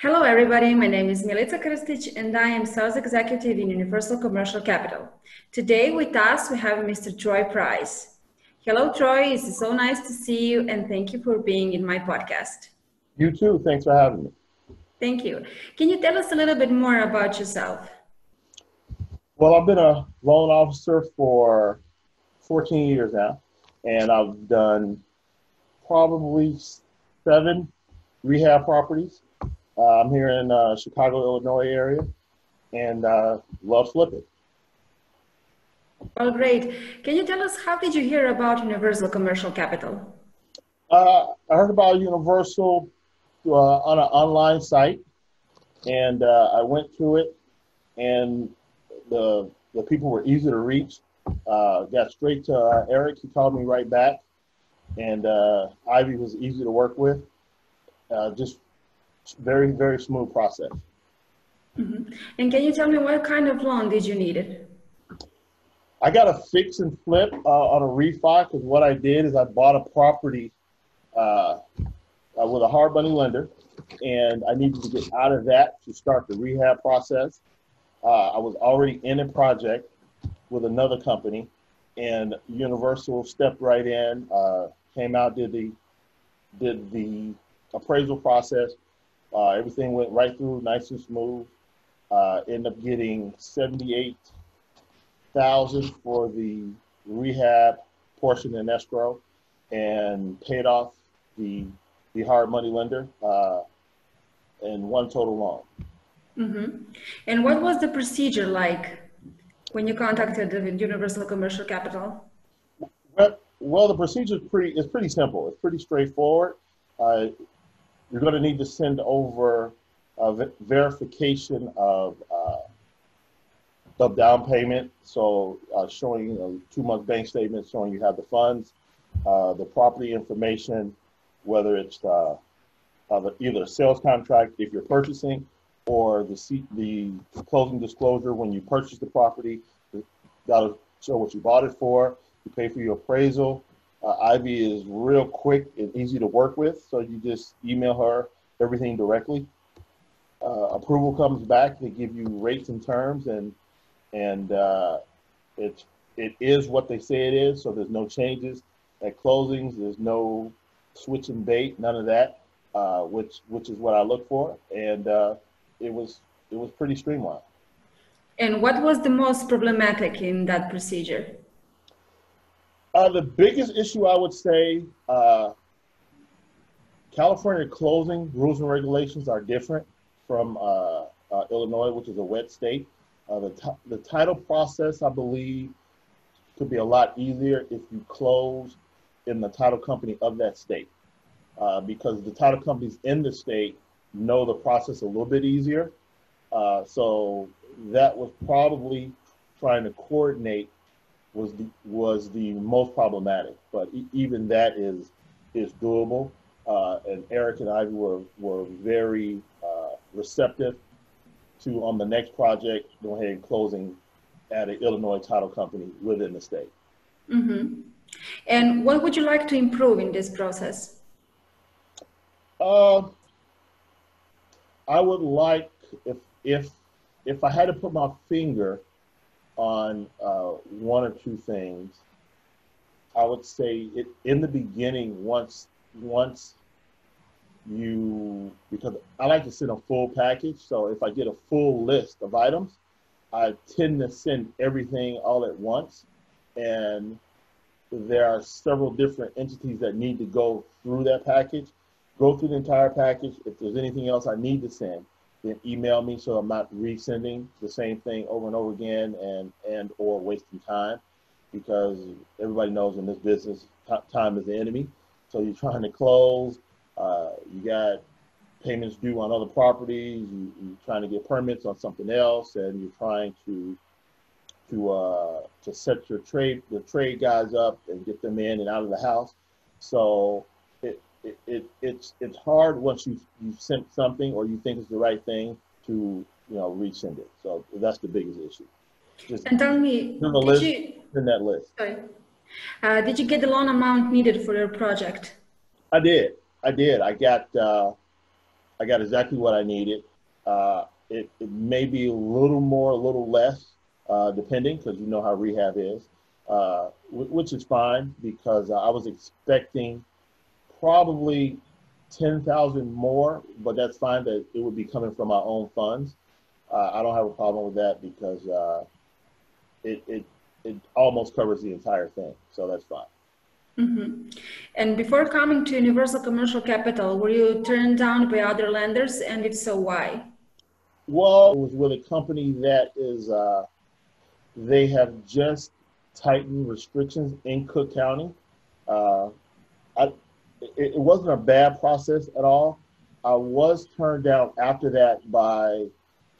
Hello, everybody. My name is Milica and I am Sales Executive in Universal Commercial Capital. Today with us, we have Mr. Troy Price. Hello, Troy. It's so nice to see you, and thank you for being in my podcast. You too. Thanks for having me. Thank you. Can you tell us a little bit more about yourself? Well, I've been a loan officer for 14 years now, and I've done probably 7 rehab properties. I'm here in Chicago, Illinois area, and love flipping. Well, great. Can you tell us how did you hear about Universal Commercial Capital? I heard about Universal on an online site, and I went to it, and the people were easy to reach. Got straight to Eric. He called me right back, and Ivy was easy to work with. Just very, very smooth process. Mm-hmm. And can you tell me what kind of loan did you need? I got a fix and flip on a refi, because what I did is I bought a property with a hard money lender, and I needed to get out of that to start the rehab process. I was already in a project with another company, and Universal stepped right in, came out, did the appraisal process. Everything went right through, nice and smooth. Ended up getting $78,000 for the rehab portion in escrow, and paid off the hard money lender in one total loan. Mm-hmm. And what was the procedure like when you contacted the Universal Commercial Capital? Well, the procedure is pretty simple. It's pretty straightforward. You're going to need to send over a verification of down payment. So showing a 2-month bank statement showing you have the funds, the property information, whether it's either a sales contract if you're purchasing, or the closing disclosure when you purchase the property. That'll show what you bought it for. You pay for your appraisal. Ivy is real quick and easy to work with, so you just email her everything directly. Approval comes back, they give you rates and terms, and it is what they say it is. So there's no changes at closings. There's no switch and bait, none of that, which is what I look for, and it was pretty streamlined. And what was the most problematic in that procedure? The biggest issue, I would say, California closing rules and regulations are different from Illinois, which is a wet state. The title process, I believe, could be a lot easier if you close in the title company of that state, because the title companies in the state know the process a little bit easier. So that was probably trying to coordinate was the most problematic, but even that is doable. And Eric and I were very receptive to, on the next project, go ahead and closing at an Illinois title company within the state. Mm-hmm. And what would you like to improve in this process? I would like, if I had to put my finger on 1 or 2 things, I would say it in the beginning, once you, because I like to send a full package. So if I get a full list of items, I tend to send everything all at once. And there are several different entities that need to go through that package, go through the entire package. If there's anything else I need to send, then email me, so I'm not resending the same thing over and over again and or wasting time, because everybody knows in this business, time is the enemy. So you're trying to close, you got payments due on other properties, you're trying to get permits on something else, and you're trying to set the trade guys up and get them in and out of the house. So it's hard once you've sent something or you think it's the right thing to resend it. So that's the biggest issue. Just and tell me, in that list. Sorry. Did you get the loan amount needed for your project? I did. I I got exactly what I needed. It may be a little more, a little less, depending, because you know how rehab is, which is fine because I was expecting probably 10,000 more, but that's fine that it would be coming from my own funds. I don't have a problem with that because it almost covers the entire thing, so that's fine. Mm-hmm. And before coming to Universal Commercial Capital, were you turned down by other lenders, and if so, why? Well, it was with a company that is, they have just tightened restrictions in Cook County. It wasn't a bad process at all. I was turned down after that by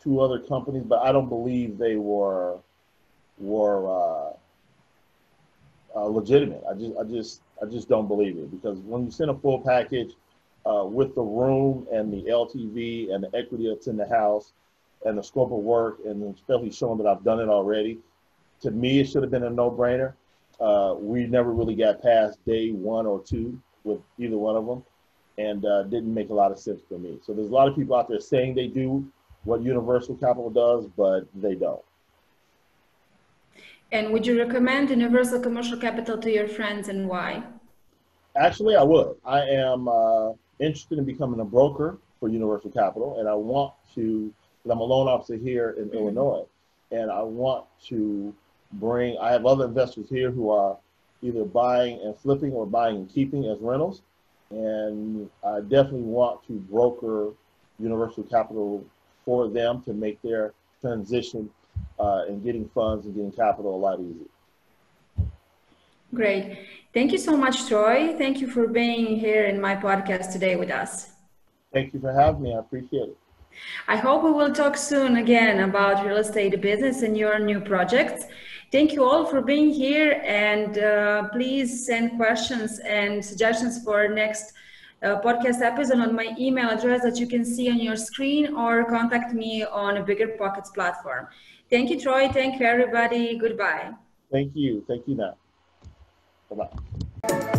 2 other companies, but I don't believe they were legitimate. I just don't believe it, because when you send a full package with the room and the LTV and the equity that's in the house and the scope of work, and especially showing that I've done it already, to me it should have been a no-brainer. We never really got past day 1 or 2 with either one of them, and didn't make a lot of sense for me. So there's a lot of people out there saying they do what Universal Capital does, but they don't. And would you recommend Universal Commercial Capital to your friends, and why? Actually, I would. I am interested in becoming a broker for Universal Capital, and I want to, because I'm a loan officer here in Illinois, and I want to I have other investors here who are either buying and flipping or buying and keeping as rentals, and I definitely want to broker Universal Capital for them to make their transition and getting funds and getting capital a lot easier. Great. Thank you so much, Troy. Thank you for being here in my podcast today with us. Thank you for having me. I appreciate it. I hope we will talk soon again about real estate business and your new projects. Thank you all for being here, and please send questions and suggestions for next podcast episode on my email address that you can see on your screen, or contact me on a Bigger Pockets platform. Thank you, Troy. Thank you, everybody. Goodbye. Thank you. Thank you now. Bye-bye.